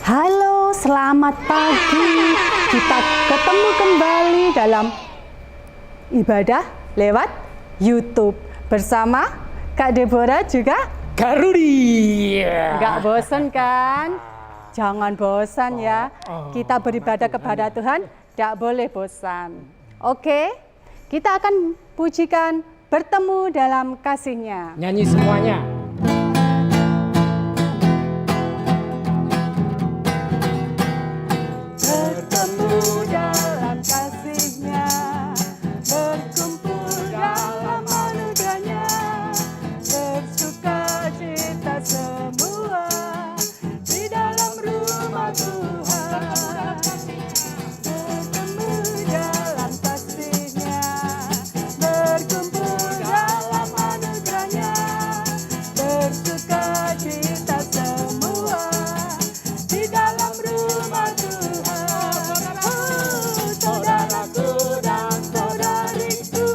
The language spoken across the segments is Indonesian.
Halo, selamat pagi. Kita ketemu kembali dalam ibadah lewat YouTube bersama Kak Deborah juga Kak Rudi. Nggak bosan kan? Jangan bosan ya. Kita beribadah kepada Tuhan, tidak boleh bosan. Oke, kita akan pujikan bertemu dalam kasih-Nya. Nyanyi semuanya. Bertemu dalam kasih-Nya, berkumpul dalam anugerah-Nya, bersuka cita semua di dalam rumah Tuhan. Bertemu dalam kasih-Nya, berkumpul dalam anugerah-Nya, bersuka cita semua di dalam rumah Tuhan. Saudaraku dan saudariku,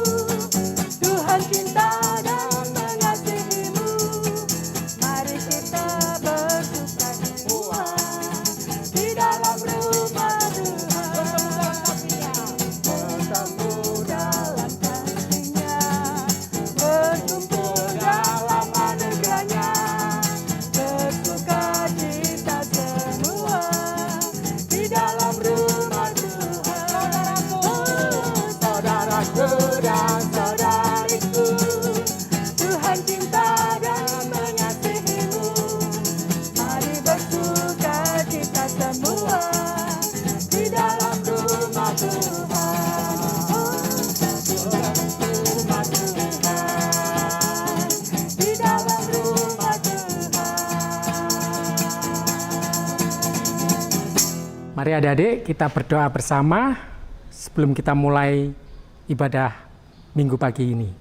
Tuhan cinta dan mengasihimu. Mari kita bersuka semua di dalam rumah Tuhan. Bertemu dalam kasih-Nya, berkumpul dalam anugerah-Nya, bersuka cita semua di dalam rumah Tuhan. Saudaraku dan saudariku, Tuhan cinta dan mengasihimu. Mari bersuka cita semua di dalam rumah Tuhan. Rumah Tuhan, di dalam rumah Tuhan. Mari adik-adik kita berdoa bersama sebelum kita mulai ibadah minggu pagi ini.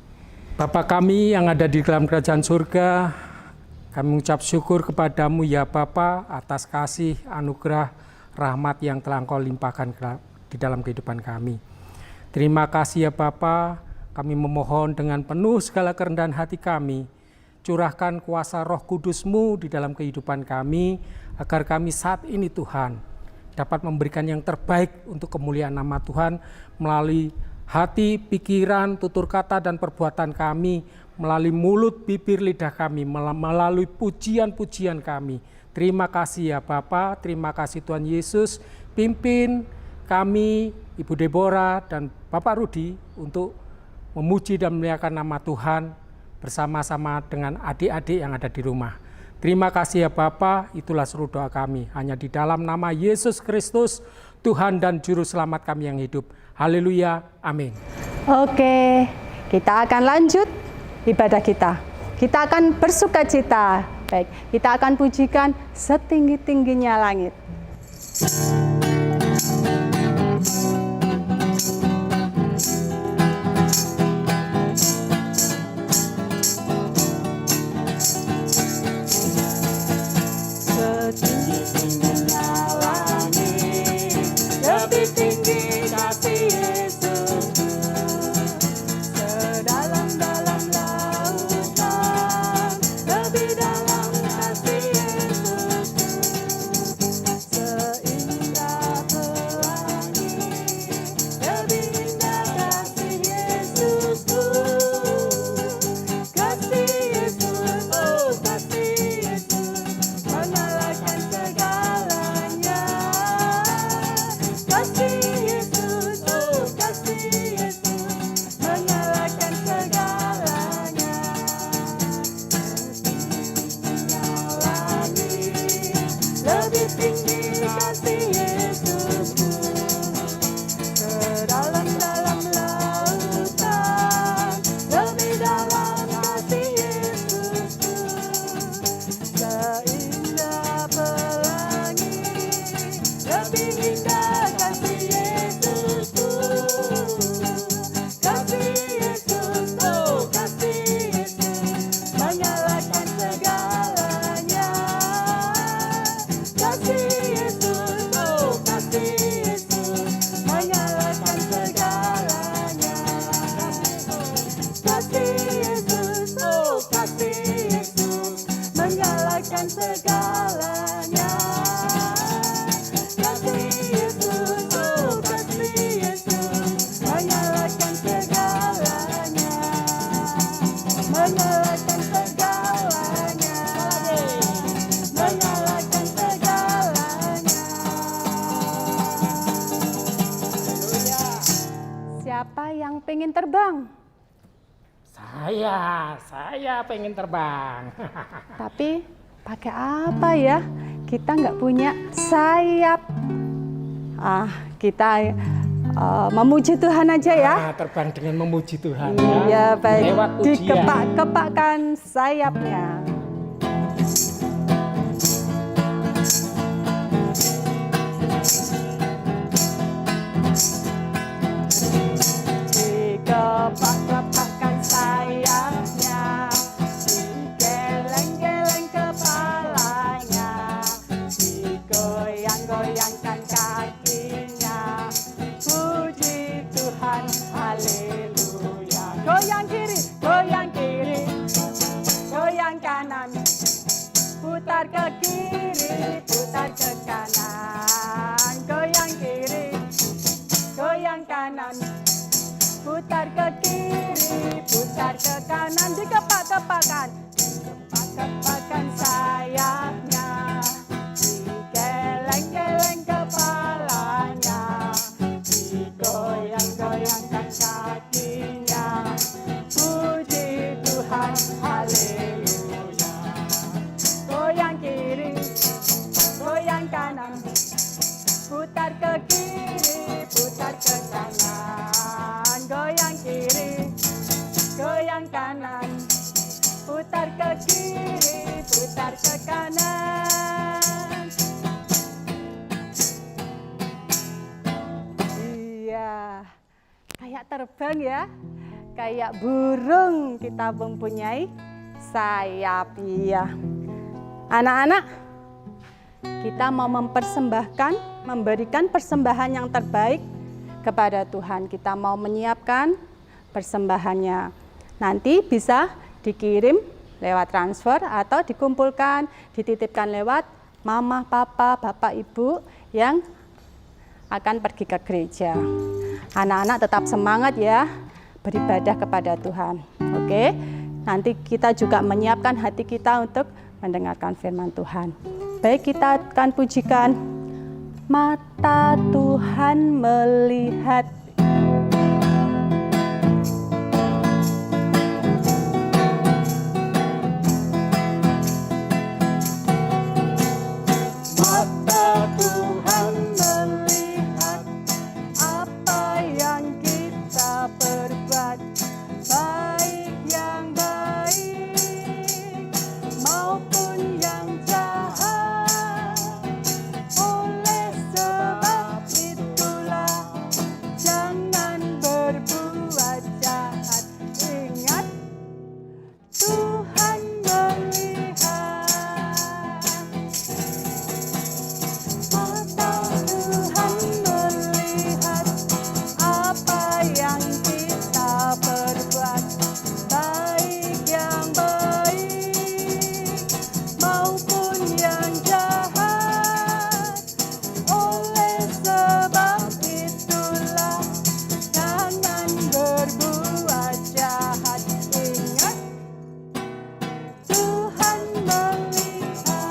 Bapa kami yang ada di dalam kerajaan surga, kami mengucap syukur kepadamu ya Bapa atas kasih, anugerah, rahmat yang telah Engkau limpahkan di dalam kehidupan kami. Terima kasih ya Bapa, kami memohon dengan penuh segala kerendahan hati kami, curahkan kuasa Roh Kudus-Mu di dalam kehidupan kami, agar kami saat ini Tuhan dapat memberikan yang terbaik untuk kemuliaan nama Tuhan melalui hati, pikiran, tutur kata, dan perbuatan kami, melalui mulut, bibir, lidah kami, melalui pujian-pujian kami. Terima kasih ya Bapa, terima kasih Tuhan Yesus, pimpin kami, Ibu Deborah dan Bapak Rudi untuk memuji dan memuliakan nama Tuhan bersama-sama dengan adik-adik yang ada di rumah. Terima kasih ya Bapa, itulah seluruh doa kami. Hanya di dalam nama Yesus Kristus, Tuhan dan Juru Selamat kami yang hidup. Haleluya, amin. Oke, kita akan lanjut ibadah kita. Kita akan bersuka cita. Baik, kita akan pujikan setinggi-tingginya langit. Setinggi-tingginya langit, lebih tinggi kasih Yesusku. Sedalam-dalam lautan, lebih dalam kasih Yesusku. Seindah pelangi, lebih indah kasih Yesusku. Kasih Yesus, oh kasih Yesus, mengalahkan segalanya. Kasih Yesus, oh kasih Yesus, mengalahkan segalanya. Setinggi-tingginya langit, lebih tinggi kasih Yesusku. Sedalam-dalam lautan, lebih dalam kasih Yesusku. Seindah pelangi, lebih indah kasih Yesusku. Kasih Yesus, oh kasih Yesus, mengalahkan segalanya. Kasih menyalakan segalanya, menyalakan segalanya. Siapa yang pengen terbang? Saya pengen terbang. Tapi pakai apa ya? Kita nggak punya sayap. Kita memuji Tuhan aja ya. Terbang dengan memuji Tuhan. Iya, baik. Lewat pujian. Dikepak-kepakkan sayapnya. Dikepak-kepakkan sayapnya, digeleng-geleng kepalanya, digoyang-goyangkan kakinya. Puji Tuhan, haleluya. Goyang kiri, goyang kiri, goyang kanan, putar ke kiri, putar ke kanan. Goyang kiri, goyang kanan, putar ke kiri, putar ke kanan. Dikepak-kepakkan, dikepak-kepakkan sayapnya, digeleng-geleng kepalanya, digoyang-goyangkan kakinya. Puji Tuhan, haleluya. Goyang kiri, goyang kanan, putar ke kiri, putar ke kanan. Goyang kiri, goyang kanan, putar ke kiri, putar ke kanan. Iya, kayak terbang ya, kayak burung kita mempunyai sayap. Iya, anak-anak, kita mau memberikan persembahan yang terbaik kepada Tuhan. Kita mau menyiapkan persembahannya. Nanti bisa dikirim lewat transfer atau dikumpulkan, dititipkan lewat mama, papa, bapak, ibu yang akan pergi ke gereja. Anak-anak tetap semangat ya beribadah kepada Tuhan. Oke, nanti kita juga menyiapkan hati kita untuk mendengarkan firman Tuhan. Baik, kita akan pujikan Mata Tuhan Melihat. Mata Tuhan melihat apa yang kita perbuat, baik yang baik maupun yang jahat. Oleh sebab itulah jangan berbuat jahat. Ingat, Tuhan melihat. Mata Tuhan melihat apa yang kita perbuat, baik yang baik maupun yang jahat. Oleh sebab itulah jangan berbuat jahat. Ingat, Tuhan melihat.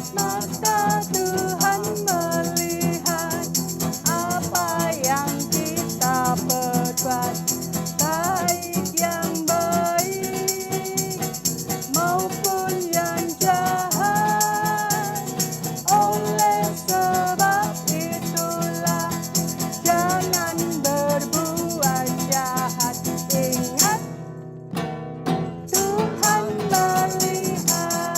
Mata Tuhan melihat apa yang kita perbuat, baik yang baik maupun yang jahat. Oleh sebab itulah jangan berbuat jahat. Ingat, Tuhan melihat.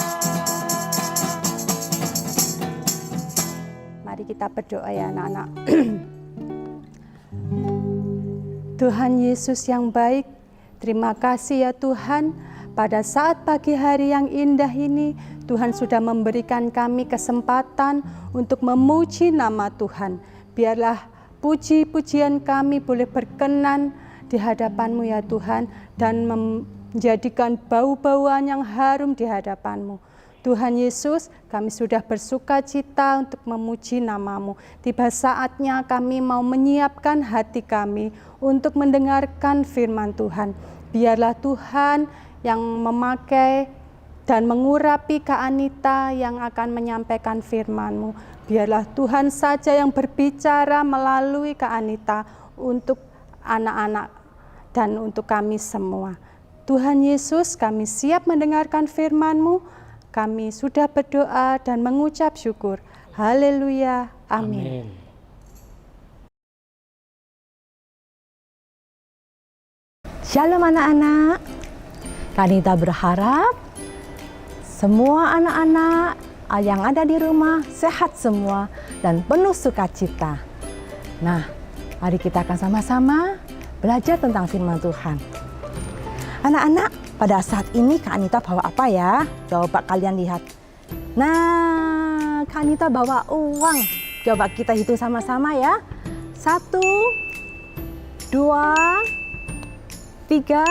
Mari kita berdoa ya anak-anak. Tuhan Yesus yang baik, terima kasih ya Tuhan, pada saat pagi hari yang indah ini, Tuhan sudah memberikan kami kesempatan untuk memuji nama Tuhan. Biarlah puji-pujian kami boleh berkenan di hadapan-Mu ya Tuhan, dan menjadikan bau-bauan yang harum di hadapan-Mu. Tuhan Yesus, kami sudah bersuka cita untuk memuji nama-Mu. Tiba saatnya kami mau menyiapkan hati kami untuk mendengarkan firman Tuhan. Biarlah Tuhan yang memakai dan mengurapi Kak Anita yang akan menyampaikan firman-Mu. Biarlah Tuhan saja yang berbicara melalui Kak Anita untuk anak-anak dan untuk kami semua. Tuhan Yesus, kami siap mendengarkan firman-Mu. Kami sudah berdoa dan mengucap syukur. Haleluya. Amin. Shalom anak-anak. Kak Anita berharap semua anak-anak yang ada di rumah sehat semua dan penuh sukacita. Nah, mari kita akan sama-sama belajar tentang firman Tuhan. Anak-anak, pada saat ini Kak Anita bawa apa ya? Coba kalian lihat. Nah, Kak Anita bawa uang. Coba kita hitung sama-sama ya. 1, 2, 3,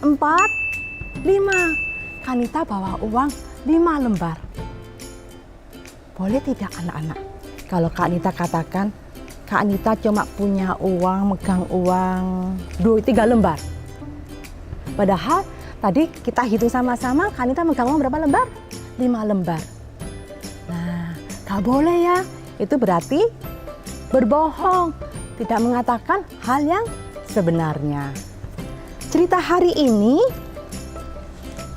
4, 5. Kak Anita bawa uang 5 lembar. Boleh tidak anak-anak? Kalau Kak Anita katakan, Kak Anita cuma punya uang, megang uang 3 lembar. Padahal tadi kita hitung sama-sama, Kak Anita megang uang berapa lembar? 5 lembar. Nah, gak boleh ya. Itu berarti berbohong, tidak mengatakan hal yang sebenarnya. Cerita hari ini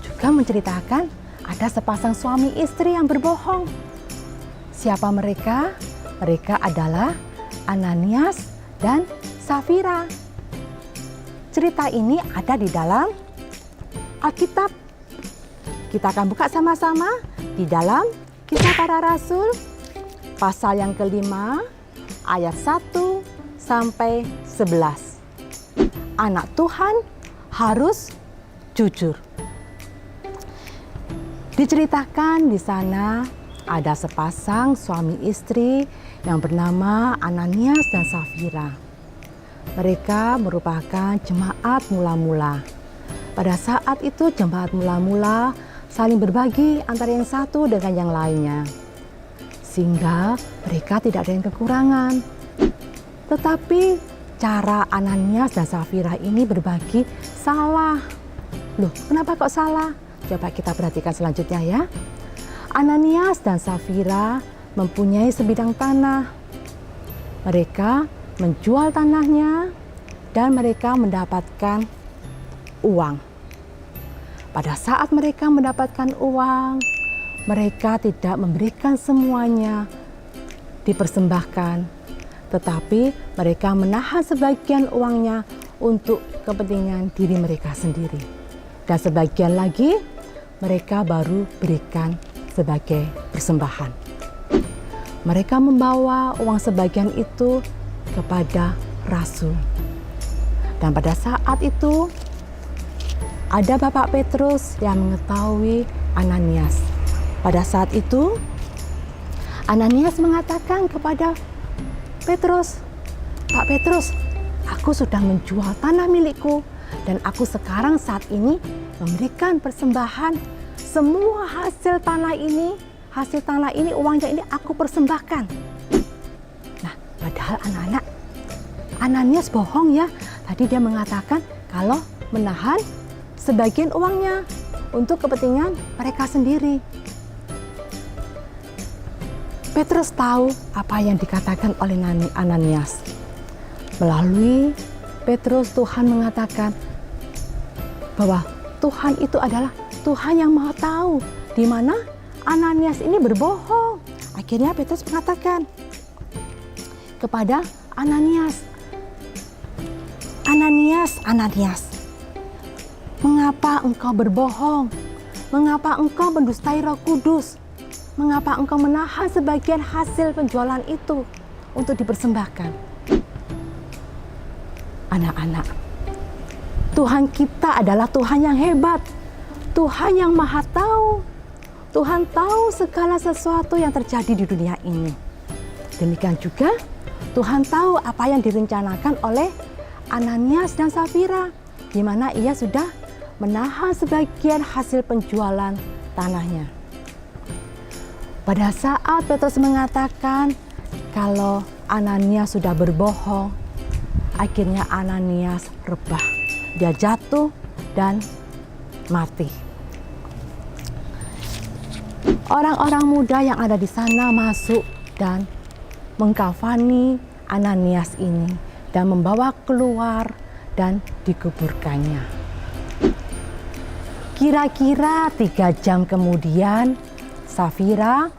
juga menceritakan ada sepasang suami istri yang berbohong. Siapa mereka? Mereka adalah Ananias dan Safira. Cerita ini ada di dalam Alkitab. Kita akan buka sama-sama di dalam Kisah Para Rasul pasal yang kelima ayat 1 sampai 11. Anak Tuhan harus jujur. Diceritakan di sana ada sepasang suami istri yang bernama Ananias dan Safira. Mereka merupakan jemaat mula-mula. Pada saat itu jemaat mula-mula saling berbagi antara yang satu dengan yang lainnya. Sehingga mereka tidak ada yang kekurangan. Tetapi cara Ananias dan Safira ini berbagi salah. Loh, kenapa kok salah? Coba kita perhatikan selanjutnya ya. Ananias dan Safira mempunyai sebidang tanah. Mereka menjual tanahnya dan mereka mendapatkan uang. Pada saat mereka mendapatkan uang, mereka tidak memberikan semuanya dipersembahkan, tetapi mereka menahan sebagian uangnya untuk kepentingan diri mereka sendiri. Dan sebagian lagi mereka baru berikan sebagai persembahan. Mereka membawa uang sebagian itu kepada Rasul. Dan pada saat itu ada Bapak Petrus yang mengetahui Ananias. Pada saat itu Ananias mengatakan kepada Petrus, "Pak Petrus, aku sudah menjual tanah milikku dan aku sekarang saat ini memberikan persembahan semua hasil tanah ini uangnya ini aku persembahkan." Nah, padahal anak-anak, Ananias bohong ya. Tadi dia mengatakan kalau menahan sebagian uangnya untuk kepentingan mereka sendiri. Petrus tahu apa yang dikatakan oleh Ananias. Melalui Petrus, Tuhan mengatakan bahwa Tuhan itu adalah Tuhan yang Maha Tahu di mana Ananias ini berbohong. Akhirnya Petrus mengatakan kepada Ananias, Ananias, mengapa engkau berbohong? Mengapa engkau mendustai Roh Kudus? Mengapa engkau menahan sebagian hasil penjualan itu untuk dipersembahkan? Anak-anak, Tuhan kita adalah Tuhan yang hebat, Tuhan yang Maha Tahu. Tuhan tahu segala sesuatu yang terjadi di dunia ini. Demikian juga Tuhan tahu apa yang direncanakan oleh Ananias dan Safira, di mana ia sudah menahan sebagian hasil penjualan tanahnya. Pada saat Petrus mengatakan kalau Ananias sudah berbohong, akhirnya Ananias rebah. Dia jatuh dan mati. Orang-orang muda yang ada di sana masuk dan mengkafani Ananias ini dan membawa keluar dan dikuburkannya. Kira-kira 3 jam kemudian, Safira,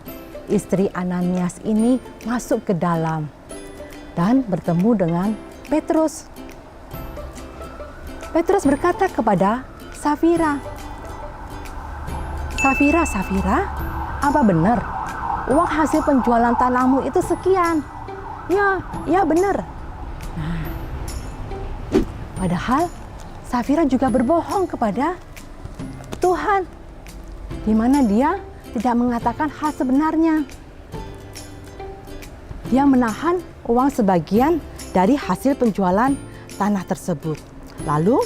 istri Ananias ini masuk ke dalam dan bertemu dengan Petrus. Petrus berkata kepada Safira, Safira, apa benar uang hasil penjualan tanahmu itu sekian? Ya benar. Nah, padahal Safira juga berbohong kepada Tuhan, di mana dia tidak mengatakan hal sebenarnya. Dia menahan uang sebagian dari hasil penjualan tanah tersebut. Lalu,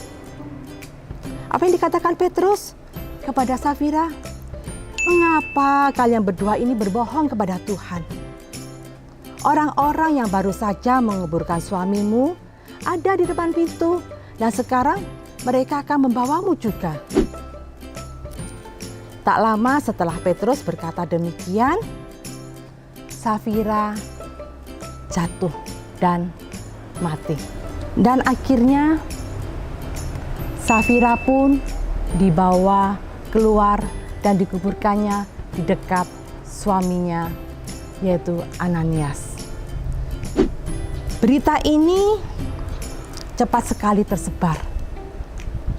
apa yang dikatakan Petrus kepada Safira? Mengapa kalian berdua ini berbohong kepada Tuhan? Orang-orang yang baru saja menguburkan suamimu ada di depan pintu, dan sekarang mereka akan membawamu juga. Tak lama setelah Petrus berkata demikian, Safira jatuh dan mati. Dan akhirnya Safira pun dibawa keluar dan dikuburkannya di dekat suaminya, yaitu Ananias. Berita ini cepat sekali tersebar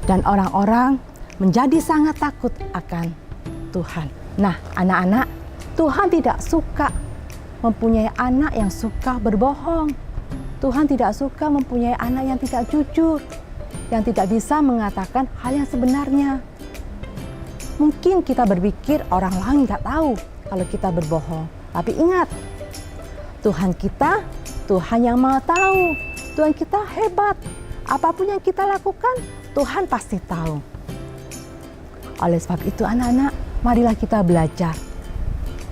dan orang-orang menjadi sangat takut akan Tuhan. Nah, anak-anak, Tuhan tidak suka mempunyai anak yang suka berbohong. Tuhan tidak suka mempunyai anak yang tidak jujur, yang tidak bisa mengatakan hal yang sebenarnya. Mungkin kita berpikir orang lain nggak tahu kalau kita berbohong. Tapi ingat, Tuhan kita, Tuhan yang Maha Tahu. Tuhan kita hebat. Apapun yang kita lakukan, Tuhan pasti tahu. Oleh sebab itu anak-anak, marilah kita belajar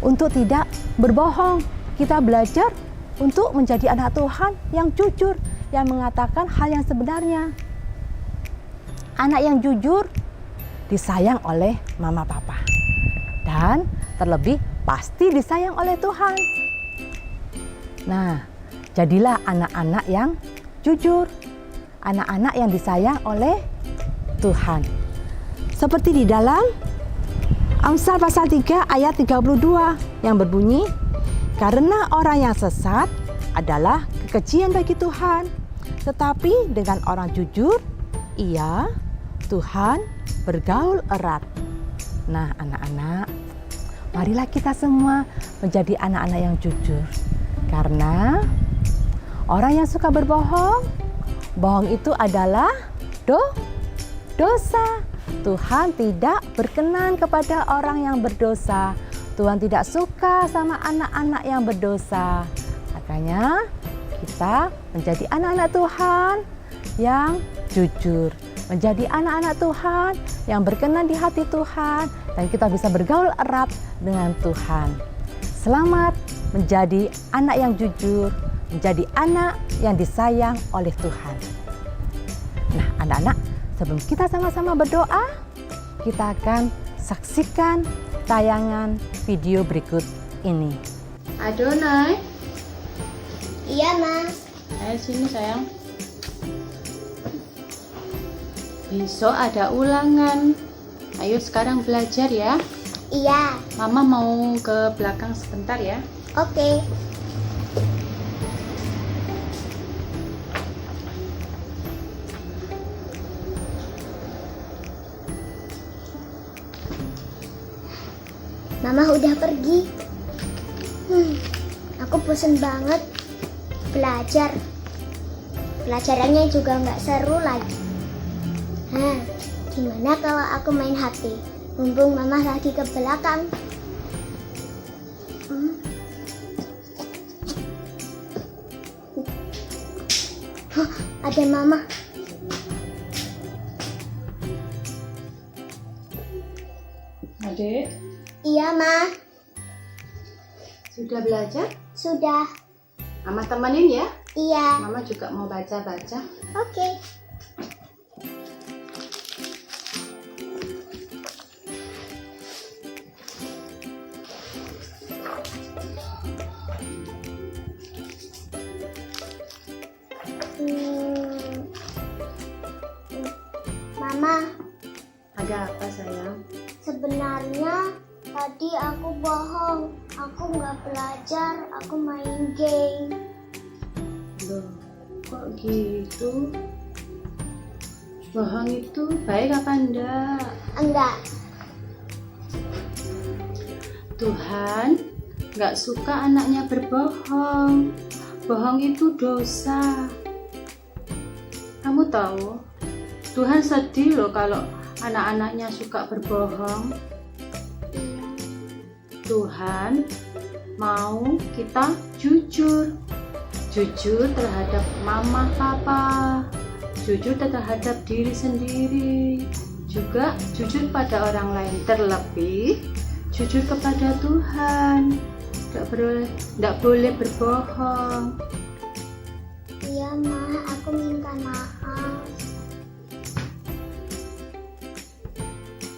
untuk tidak berbohong. Kita belajar untuk menjadi anak Tuhan yang jujur, yang mengatakan hal yang sebenarnya. Anak yang jujur disayang oleh mama papa. Dan terlebih pasti disayang oleh Tuhan. Nah, jadilah anak-anak yang jujur. Anak-anak yang disayang oleh Tuhan. Seperti di dalam Amsal pasal 3 ayat 32 yang berbunyi, karena orang yang sesat adalah kekejian bagi Tuhan, tetapi dengan orang jujur, Tuhan bergaul erat. Nah, anak-anak, marilah kita semua menjadi anak-anak yang jujur. Karena orang yang suka berbohong, bohong itu adalah dosa. Tuhan tidak berkenan kepada orang yang berdosa. Tuhan tidak suka sama anak-anak yang berdosa. Makanya kita menjadi anak-anak Tuhan yang jujur. Menjadi anak-anak Tuhan yang berkenan di hati Tuhan. Dan kita bisa bergaul erat dengan Tuhan. Selamat menjadi anak yang jujur. Menjadi anak yang disayang oleh Tuhan. Nah, anak-anak, sebelum kita sama-sama berdoa, kita akan saksikan tayangan video berikut ini. Adonai. Iya, Ma. Ayo sini sayang. Besok ada ulangan. Ayo sekarang belajar ya. Iya. Mama mau ke belakang sebentar ya. Oke. Mama udah pergi. Aku bosen banget belajar. Pelajarannya juga nggak seru lagi. Gimana kalau aku main HP? Mumpung Mama lagi ke belakang. Ada Mama. Adik. Iya, Ma. Sudah belajar? Sudah. Mama temenin ya. Iya. Mama juga mau baca-baca. Oke. Mama, Ada apa sayang? sebenarnya tadi aku bohong. Aku nggak belajar, aku main game. Loh, kok gitu? Bohong itu baik apa enggak? Enggak. Tuhan nggak suka anaknya berbohong. Bohong itu dosa. Kamu tahu, Tuhan sedih loh kalau anak-anaknya suka berbohong. Tuhan mau kita jujur. Jujur terhadap mama, papa. Jujur terhadap diri sendiri. Juga jujur pada orang lain. Terlebih jujur kepada Tuhan. Tidak boleh berbohong. Iya, Ma, aku minta maaf.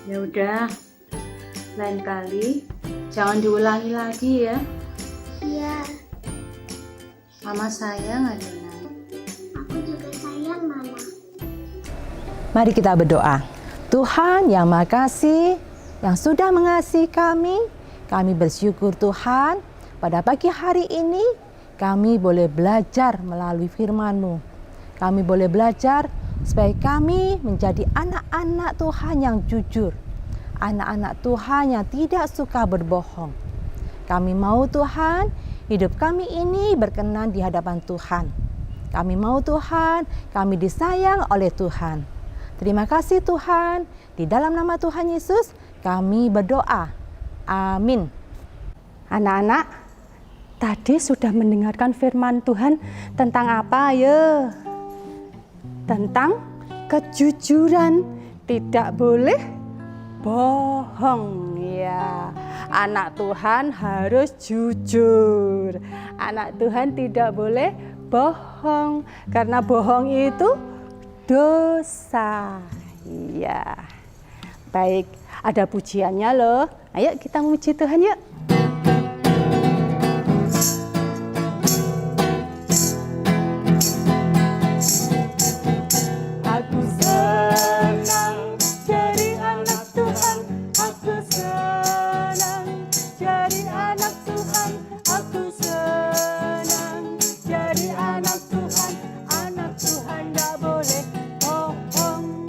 Ya udah, lain kali jangan diulangi lagi ya. Iya, Mama sayang Adina. aku juga sayang Mama. Mari kita berdoa. Tuhan yang Maha Kasih, yang sudah mengasihi kami bersyukur Tuhan, pada pagi hari ini kami boleh belajar melalui firman-Mu. Kami boleh belajar supaya kami menjadi anak-anak Tuhan yang jujur. Anak-anak Tuhan yang tidak suka berbohong. Kami mau Tuhan, hidup kami ini berkenan di hadapan Tuhan. Kami mau Tuhan, kami disayang oleh Tuhan. Terima kasih Tuhan, di dalam nama Tuhan Yesus kami berdoa. Amin. Anak-anak, tadi sudah mendengarkan firman Tuhan tentang apa ya? Tentang kejujuran, tidak boleh bohong ya. Anak Tuhan harus jujur. Anak Tuhan tidak boleh bohong karena bohong itu dosa. Iya. Baik, ada pujiannya loh. Ayo kita memuji Tuhan yuk. Aku senang jadi anak Tuhan. Aku senang jadi anak Tuhan. Aku senang jadi anak Tuhan. Anak Tuhan gak boleh bohong.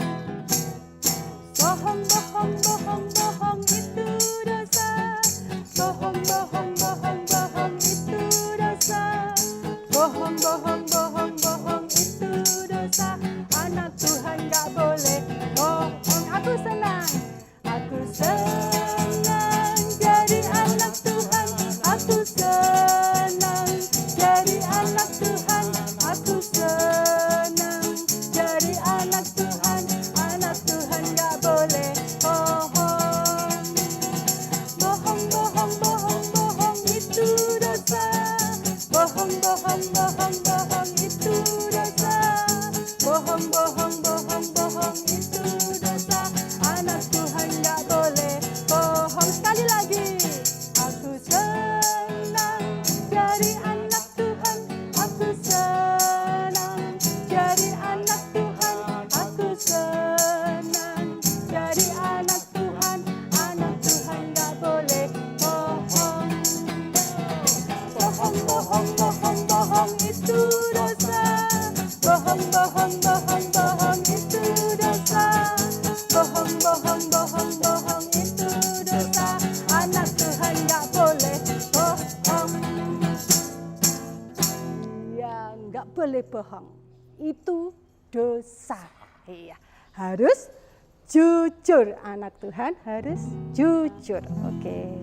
Bohong, bohong, bohong, bohong itu dosa. Bohong, bohong, bohong, bohong itu dosa. Bohong, bohong, bohong, bohong itu dosa. Anak Tuhan gak boleh bohong. Aku senang jadi anak Tuhan. Aku senang jadi anak Tuhan. Aku senang jadi anak Tuhan. Anak Tuhan gak boleh bohong. Bohong, bohong, bohong, bohong itu dosa. Bohong, bohong, bohong, bohong itu dosa. Bohong, bohong, bohong, bohong itu dosa. Anak Tuhan gak boleh bohong. Sekali lagi. Aku senang jadi anak Tuhan. Aku senang jadi anak Tuhan. Aku senang jadi anak Tuhan. Anak Tuhan gak boleh bohong. Bohong, bohong, bohong, bohong itu dosa. Bohong, bohong, bohong, bohong itu dosa. Bohong, bohong, bohong, bohong itu dosa. Anak Tuhan gak boleh bohong. Ya, gak boleh bohong. Itu dosa. Iya, harus jujur. Anak Tuhan harus jujur. Oke.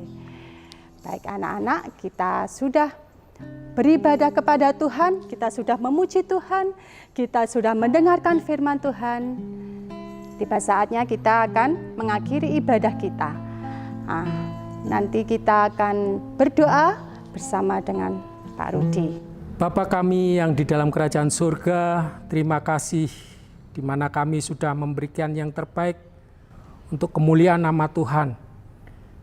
Baik anak-anak, kita sudah beribadah kepada Tuhan, kita sudah memuji Tuhan, kita sudah mendengarkan firman Tuhan. Tiba saatnya kita akan mengakhiri ibadah kita. Nanti kita akan berdoa bersama dengan Pak Rudi. Bapa kami yang di dalam kerajaan surga, terima kasih di mana kami sudah memberikan yang terbaik untuk kemuliaan nama Tuhan.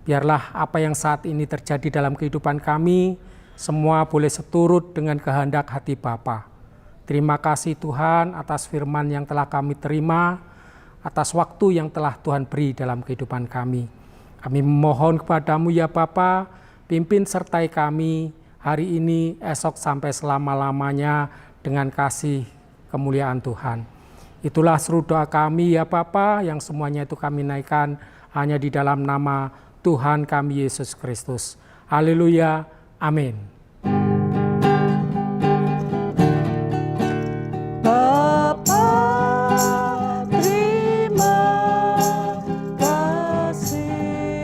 Biarlah apa yang saat ini terjadi dalam kehidupan kami, semua boleh seturut dengan kehendak hati Bapa. Terima kasih Tuhan atas firman yang telah kami terima, atas waktu yang telah Tuhan beri dalam kehidupan kami. Kami memohon kepadamu ya Bapa, pimpin sertai kami hari ini, esok sampai selama-lamanya dengan kasih kemuliaan Tuhan. Itulah seru doa kami ya Bapa, yang semuanya itu kami naikkan hanya di dalam nama Tuhan kami Yesus Kristus. Haleluya, amin. Bapa, terima kasih.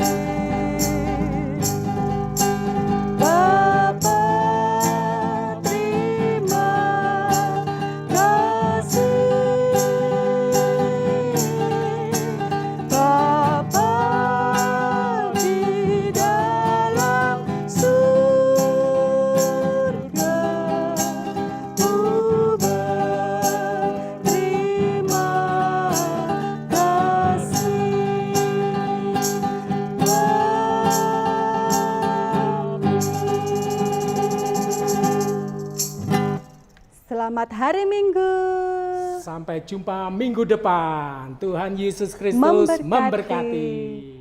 Bapa, terima kasih. Bapa di dalam surga, ku berterima kasih. Selamat hari Minggu. Sampai jumpa minggu depan. Tuhan Yesus Kristus Memberkati. memberkati.